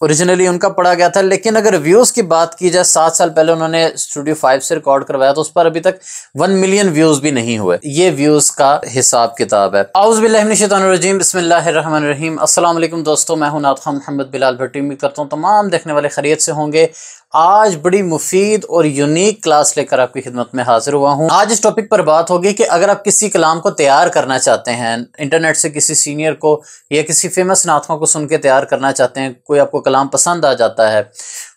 Originally उनका पढ़ा गया था, लेकिन अगर व्यूज की बात की जाए 7 साल पहले उन्होंने स्टूडियो 5 से रिकॉर्ड करवाया तो उस पर अभी तक 1 मिलियन व्यूज भी नहीं हुए। ये व्यूज का हिसाब किताब है। औज़ु बिल्लाहि मिनश शैतानिर रजीम, बिस्मिल्लाहिर रहमानिर रहीम। अस्सलाम वालेकुम दोस्तों, मैं हूं नात खान मोहम्मद बिलाल भट्टी। उम्मीद करता हूं तमाम देखने वाले खैरियत से होंगे। आज बड़ी मुफीद और यूनिक क्लास लेकर आपकी खिदमत में हाजिर हुआ हूं। आज इस टॉपिक पर बात होगी कि अगर आप किसी कलाम को तैयार करना चाहते हैं, इंटरनेट से किसी सीनियर को या किसी फेमस नातखों को सुन के तैयार करना चाहते हैं, कोई आपको कलाम पसंद आ जाता है,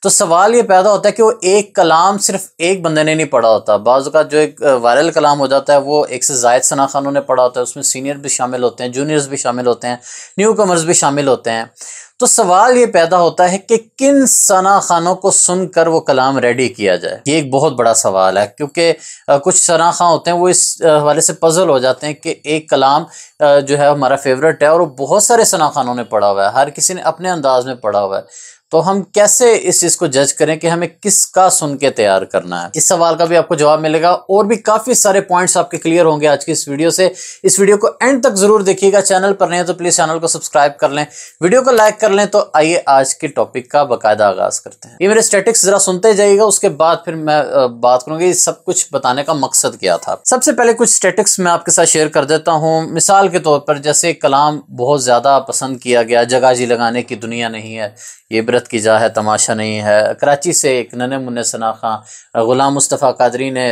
तो सवाल ये पैदा होता है कि वो एक कलाम सिर्फ एक बंदे ने नहीं पढ़ा होता। बाज़ औक़ात जो एक वायरल कलाम हो जाता है वो एक से ज़ायद सना खानों ने पढ़ा होता है, उसमें सीनियर भी शामिल होते हैं, जूनियर्स भी शामिल होते हैं, न्यू कमर्स भी शामिल होते हैं। तो सवाल ये पैदा होता है कि किन सना खानों को सुनकर वो कलाम रेडी किया जाए। ये एक बहुत बड़ा सवाल है, क्योंकि कुछ सना खां होते हैं वो इस हवाले से पजल हो जाते हैं कि एक कलाम जो है हमारा फेवरेट है और वो बहुत सारे सना खानों ने पढ़ा हुआ है, हर किसी ने अपने अंदाज में पढ़ा हुआ है, तो हम कैसे इस चीज़ को जज करें कि हमें किसका सुन के तैयार करना है। इस सवाल का भी आपको जवाब मिलेगा और भी काफ़ी सारे पॉइंट्स आपके क्लियर होंगे आज की इस वीडियो से। इस वीडियो को एंड तक जरूर देखिएगा। चैनल पर नहीं है तो प्लीज़ चैनल को सब्सक्राइब कर लें, वीडियो को लाइक कर लें। तो आइए आज के टॉपिक का बाकायदा आगाज़ करते हैं। ये मेरे स्टैटिक्स ज़रा सुनते जाइएगा, उसके बाद फिर मैं बात करूँगी सब कुछ बताने का मकसद क्या था। सबसे पहले कुछ स्टैटिक्स मैं आपके साथ शेयर कर देता हूँ। मिसाल के तौर पर जैसे कलाम बहुत ज़्यादा पसंद किया गया, जगह जी लगाने की दुनिया नहीं है, ये इबरत की जा है, तमाशा नहीं है। कराची से एक नन्हे मुन्ने सना खां गुलाम मुस्तफ़ा कादरी ने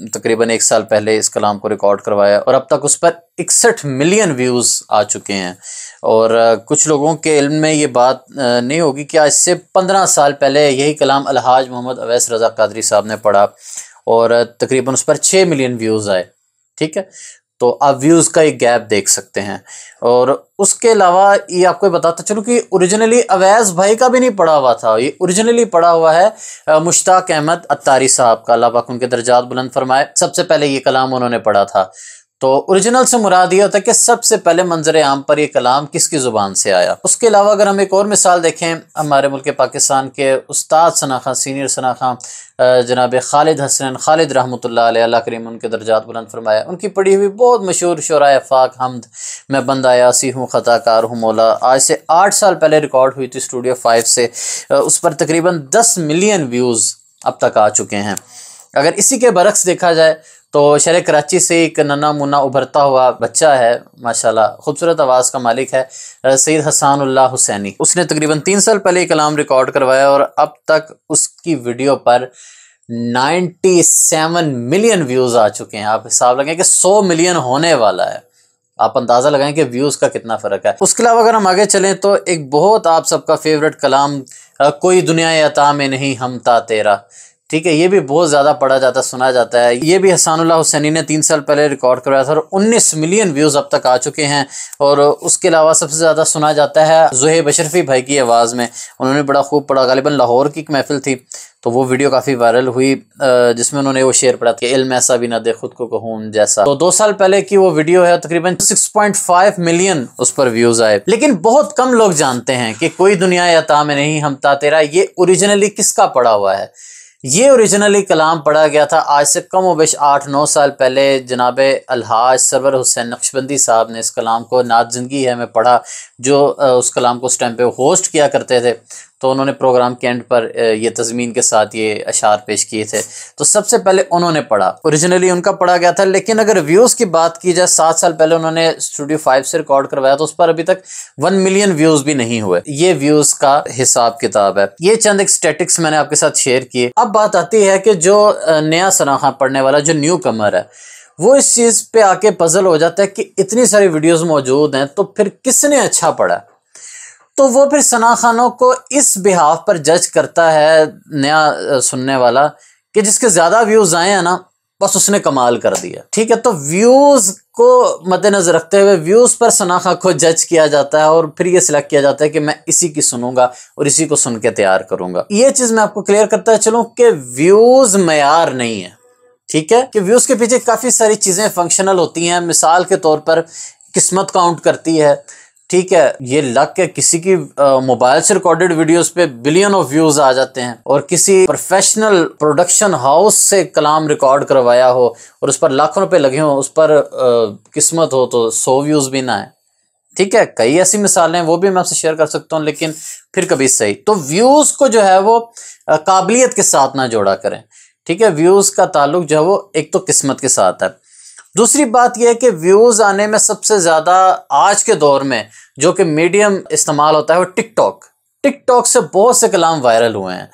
तकरीबन 1 साल पहले इस कलाम को रिकॉर्ड करवाया और अब तक उस पर 61 मिलियन व्यूज़ आ चुके हैं। और कुछ लोगों के इल्म में ये बात नहीं होगी कि आज से 15 साल पहले यही कलाम अलहाज मोहम्मद अवैस रज़ा कादरी साहब ने पढ़ा और तकरीबन उस पर 6 मिलियन व्यूज़ आए। ठीक है, तो आप व्यूज़ का एक गैप देख सकते हैं। और उसके अलावा ये आपको बताता चलूँ कि ओरिजिनली अवैस भाई का भी नहीं पढ़ा हुआ था, ये ओरिजिनली पढ़ा हुआ है मुश्ताक अहमद अत्तारी साहब का, अल्लाह पाक उनके दर्जात बुलंद फरमाए। सबसे पहले ये कलाम उन्होंने पढ़ा था। तो ओरिजिनल से मुराद ये होता है कि सबसे पहले मंजर आम पर ये कलाम किसकी ज़ुबान से आया। उसके अलावा अगर हम एक और मिसाल देखें, हमारे मुल्क पाकिस्तान के उस्ताद सना खां, सीनियर सना खां जनाब खालिद हसन खालिद रहमतुल्लाह अलैह, अल्लाह करीम उनके दर्जात बुलंद फरमाया, उनकी पढ़ी हुई बहुत मशहूर शुरा फाक हमद मैं बंदा यासी हूँ ख़ताकार हूँ मौला, आज से 8 साल पहले रिकॉर्ड हुई थी स्टूडियो 5 से। उस पर तकरीबन 10 मिलियन व्यूज़ अब तक आ चुके हैं। अगर इसी के बरक्स देखा जाए तो शहर कराची से एक नन्हा मुन्ना उभरता हुआ बच्चा है, माशाल्लाह खूबसूरत आवाज़ का मालिक है, सैयद हसानुल्लाह हुसैनी। उसने तकरीबन 3 साल पहले कलाम रिकॉर्ड करवाया और अब तक उसकी वीडियो पर 97 मिलियन व्यूज़ आ चुके हैं। आप हिसाब लगाएं कि 100 मिलियन होने वाला है, आप अंदाज़ा लगाएं कि व्यूज़ का कितना फ़र्क है। उसके अलावा अगर हम आगे चलें तो एक बहुत आप सबका फेवरेट कलाम कोई दुनिया अता में नहीं हमता तेरा, ठीक है, ये भी बहुत ज़्यादा पढ़ा जाता, सुना जाता है। ये भी हसानुल्लाह हुसैनी ने 3 साल पहले रिकॉर्ड करवाया था और 19 मिलियन व्यूज़ अब तक आ चुके हैं। और उसके अलावा सबसे ज़्यादा सुना जाता है ज़ुहैब अशरफी भाई की आवाज़ में, उन्होंने बड़ा खूब पढ़ा। गालिबन लाहौर की एक महफिल थी तो वो वीडियो काफ़ी वायरल हुई, जिसमें उन्होंने वो शेर पढ़ा कि इल्म ऐसा भी ना दे खुद को कहूँ जैसा। तो 2 साल पहले की वो वीडियो है, तकरीबन 6.5 मिलियन उस पर व्यूज़ आए। लेकिन बहुत कम लोग जानते हैं कि कोई दुनिया अता में नहीं हमता तेरा ये ओरिजिनली किसका पढ़ा हुआ है। ये ओरिजिनली कलाम पढ़ा गया था आज से कम व बेश 8-9 साल पहले। जनाब अलहाज सरवर हुसैन नक्शबंदी साहब ने इस कलाम को नात ज़िंदगी है में पढ़ा, जो उस कलाम को उस टाइम पे होस्ट किया करते थे। तो उन्होंने प्रोग्राम के एंड पर ये तज़मीन के साथ ये अशार पेश किए थे। तो सबसे पहले उन्होंने पढ़ा, ओरिजिनली उनका पढ़ा गया था। लेकिन अगर व्यूज़ की बात की जाए 7 साल पहले उन्होंने स्टूडियो 5 से रिकॉर्ड करवाया तो उस पर अभी तक 1 मिलियन व्यूज़ भी नहीं हुए। ये व्यूज़ का हिसाब किताब है। ये चंद एक स्टैटिक्स मैंने आपके साथ शेयर किए। अब बात आती है कि जो नया सना खां पढ़ने वाला जो न्यू कमर है वो इस चीज़ पे आके पजल हो जाता है कि इतनी सारी वीडियोज़ मौजूद हैं तो फिर किसने अच्छा पढ़ा। तो वो फिर सना खानों को इस बिहाफ पर जज करता है नया सुनने वाला कि जिसके ज़्यादा व्यूज़ आए हैं ना बस उसने कमाल कर दिया। ठीक है, तो व्यूज़ को मद्देनज़र रखते हुए व्यूज़ पर सना खां को जज किया जाता है और फिर ये सिलेक्ट किया जाता है कि मैं इसी की सुनूंगा और इसी को सुन के तैयार करूँगा। ये चीज़ मैं आपको क्लियर करता चलूँ कि व्यूज़ मयार नहीं है। ठीक है, कि व्यूज़ के पीछे काफ़ी सारी चीज़ें फंक्शनल होती हैं। मिसाल के तौर पर किस्मत काउंट करती है। ठीक है, ये लक है, किसी की मोबाइल से रिकॉर्डेड वीडियोस पे बिलियन ऑफ व्यूज आ जाते हैं और किसी प्रोफेशनल प्रोडक्शन हाउस से कलाम रिकॉर्ड करवाया हो और उस पर लाखों रुपए लगे हो, उस पर किस्मत हो तो 100 व्यूज भी ना आए। ठीक है, कई ऐसी मिसालें वो भी मैं आपसे शेयर कर सकता हूँ, लेकिन फिर कभी सही। तो व्यूज को जो है वो काबिलियत के साथ ना जोड़ा करें, ठीक है। व्यूज का ताल्लुक जो है वो एक तो किस्मत के साथ है। दूसरी बात यह है कि व्यूज आने में सबसे ज्यादा आज के दौर में जो कि मीडियम इस्तेमाल होता है वो टिकटॉक। टिकटॉक से बहुत से कलाम वायरल हुए हैं।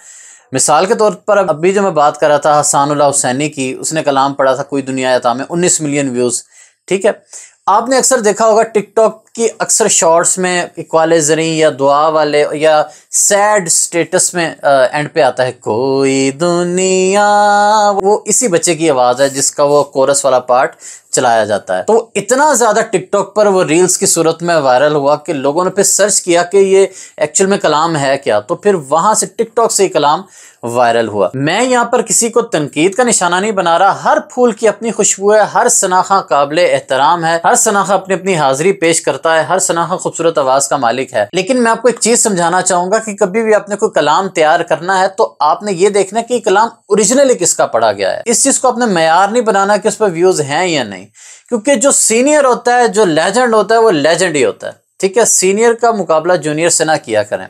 मिसाल के तौर पर अभी जो मैं बात कर रहा था हसानुल्लाह हुसैनी की, उसने कलाम पढ़ा था कोई दुनिया अता में, 19 मिलियन व्यूज, ठीक है। आपने अक्सर देखा होगा टिकटॉक की अक्सर शॉर्ट्स में इकबाल ज़री या दुआ वाले या सैड स्टेटस में एंड पे आता है कोई दुनिया, वो इसी बच्चे की आवाज़ है जिसका वो कोरस वाला पार्ट चलाया जाता है। तो इतना ज़्यादा टिकटॉक पर वो रील्स की सूरत में वायरल हुआ कि लोगों ने फिर सर्च किया कि ये एक्चुअल में कलाम है क्या, तो फिर वहाँ से टिकटॉक से ही कलाम वायरल हुआ। मैं यहाँ पर किसी को तनकीद का निशाना नहीं बना रहा, हर फूल की अपनी खुशबू है, हर सनाखा काबिल एहतराम है, हर सनाखा अपनी अपनी हाजिरी पेश करता है, हर सनाखा खूबसूरत आवाज का मालिक है। लेकिन मैं आपको एक चीज समझाना चाहूंगा कि कभी भी आपने कोई कलाम तैयार करना है तो आपने ये देखना कि कलाम ओरिजिनली किसका पढ़ा गया है। इस चीज को आपने मयार नहीं बनाना कि उस पर व्यूज हैं या नहीं, क्योंकि जो सीनियर होता है, जो लेजेंड होता है, वो लेजेंड ही होता है, ठीक है। सीनियर का मुकाबला जूनियर से ना किया करें,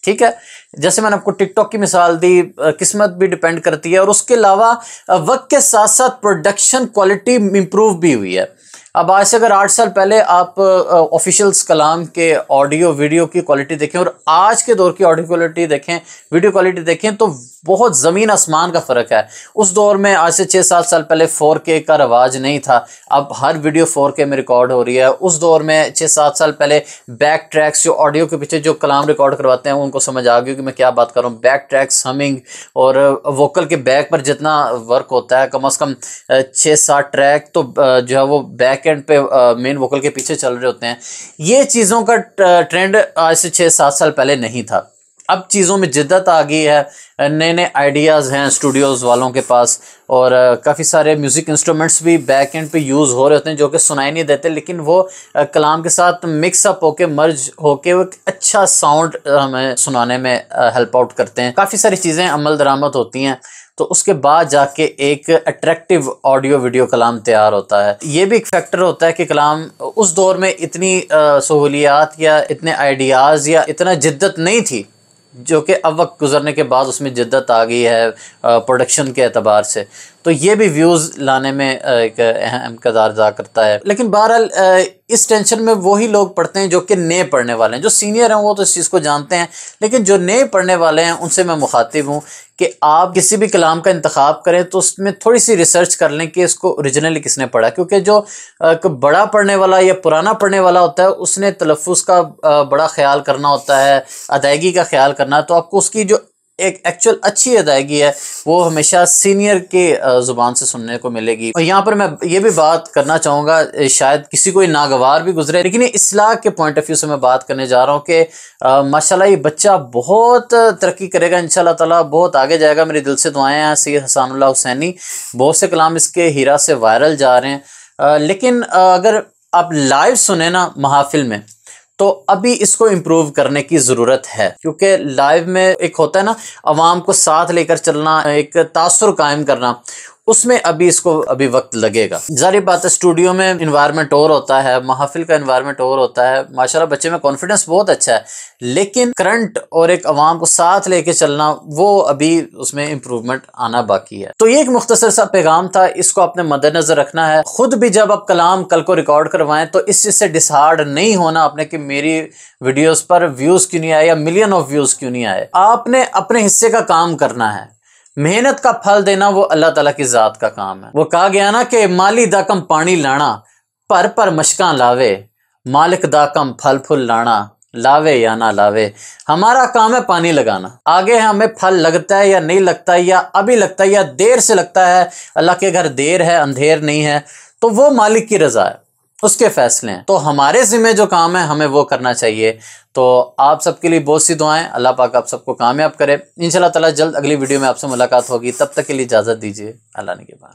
ठीक है। जैसे मैंने आपको टिकटॉक की मिसाल दी, किस्मत भी डिपेंड करती है, और उसके अलावा वक्त के साथ साथ प्रोडक्शन क्वालिटी इंप्रूव भी हुई है। अब आज से अगर 8 साल पहले आप ऑफिशियल्स कलाम के ऑडियो वीडियो की क्वालिटी देखें और आज के दौर की ऑडियो क्वालिटी देखें, वीडियो क्वालिटी देखें, तो बहुत ज़मीन आसमान का फ़र्क है। उस दौर में आज से 6-7 साल पहले 4K का रवाज नहीं था, अब हर वीडियो 4K में रिकॉर्ड हो रही है। उस दौर में 6-7 साल पहले बैक ट्रैक्स, जो ऑडियो के पीछे जो कलाम रिकॉर्ड करवाते हैं उनको समझ आ गई कि मैं क्या बात कर रहा हूँ। बैक ट्रैक्स, हमिंग और वोकल के बैक पर जितना वर्क होता है, कम से कम 6-7 ट्रैक तो जो है वो बैक एंड पे मेन वोकल के पीछे चल रहे होते हैं। ये चीज़ों का ट्रेंड आज से 6-7 साल पहले नहीं था। अब चीज़ों में जिद्दत आ गई है, नए नए आइडियाज़ हैं स्टूडियोज़ वालों के पास, और काफ़ी सारे म्यूज़िक इंस्ट्रूमेंट्स भी बैक एंड पे यूज़ हो रहे होते हैं जो कि सुनाई नहीं देते, लेकिन वो कलाम के साथ मिक्स अप होके, मर्ज होके वो एक अच्छा साउंड हमें सुनाने में हेल्प आउट करते हैं। काफ़ी सारी चीज़ें अमल दरामद होती हैं, तो उसके बाद जाके एक अट्रैक्टिव ऑडियो वीडियो कलाम तैयार होता है। ये भी एक फैक्टर होता है कि कलाम उस दौर में इतनी सहूलियात या इतने आइडियाज़ या इतना जिद्दत नहीं थी, जो कि अब वक्त गुजरने के बाद उसमें जिद्दत आ गई है प्रोडक्शन के एतबार से। तो ये भी व्यूज़ लाने में एक अहम किरदार अदा करता है। लेकिन बहरहाल इस टेंशन में वही लोग पढ़ते हैं जो कि नए पढ़ने वाले हैं। जो सीनियर हैं वो तो इस चीज़ को जानते हैं, लेकिन जो नए पढ़ने वाले हैं उनसे मैं मुखातिब हूँ कि आप किसी भी कलाम का इंतखाब करें तो उसमें थोड़ी सी रिसर्च कर लें कि इसको ओरिजिनली किसने पढ़ा, क्योंकि जो बड़ा पढ़ने वाला या पुराना पढ़ने वाला होता है उसने तलफ़्फ़ुज़ का बड़ा ख्याल करना होता है, अदायगी का ख्याल करना है। तो आपको उसकी जो एक एक्चुअल अच्छी अदायगी है वो हमेशा सीनियर के ज़ुबान से सुनने को मिलेगी। और यहाँ पर मैं ये भी बात करना चाहूँगा, शायद किसी को नागवार भी गुजरे, लेकिन ये इस्लाह के पॉइंट ऑफ व्यू से मैं बात करने जा रहा हूँ कि माशाल्लाह ये बच्चा बहुत तरक्की करेगा इंशाल्लाह ताला, बहुत आगे जाएगा। मेरे दिल से दुआएं हैं। सैयद हसानुल्लाह हुसैनी, बहुत से कलाम इसके हीरा से वायरल जा रहे हैं, लेकिन अगर आप लाइव सुने ना महफिल में, तो अभी इसको इम्प्रूव करने की ज़रूरत है, क्योंकि लाइव में एक होता है ना अवाम को साथ लेकर चलना, एक तासुर कायम करना, उसमें अभी इसको अभी वक्त लगेगा। जारी बात है स्टूडियो में इन्वायरमेंट और होता है, महफिल का इन्वायरमेंट और होता है। माशाल्लाह बच्चे में कॉन्फिडेंस बहुत अच्छा है, लेकिन करंट और एक अवाम को साथ लेके चलना वो अभी उसमें इम्प्रूवमेंट आना बाकी है। तो ये एक मुख्तसर सा पैगाम था, इसको आपने मद्देनजर रखना है। खुद भी जब आप कलाम कल को रिकॉर्ड करवाएं तो इस चीज़ से डिसहार्ड नहीं होना आपने कि मेरी वीडियोस पर व्यूज़ क्यों नहीं आए या मिलियन ऑफ व्यूज़ क्यों नहीं आए। आपने अपने हिस्से का काम करना है, मेहनत का फल देना वो अल्लाह ताला की ज़ात का काम है। वो कहा गया ना कि माली दा कम पानी लाना, पर मशकां लावे, मालिक दा कम फल फूल लाना, लावे या ना लावे। हमारा काम है पानी लगाना, आगे हमें फल लगता है या नहीं लगता है, या अभी लगता है या देर से लगता है, अल्लाह के घर देर है अंधेर नहीं है, तो वो मालिक की रज़ा है, उसके फैसले हैं। तो हमारे ज़िम्मे जो काम है हमें वो करना चाहिए। तो आप सबके लिए बहुत सी दुआएं, अल्लाह पाक आप सबको कामयाब करे। इंशाल्लाह ताला जल्द अगली वीडियो में आपसे मुलाकात होगी, तब तक के लिए इजाज़त दीजिए। अल्लाह ने के बाद।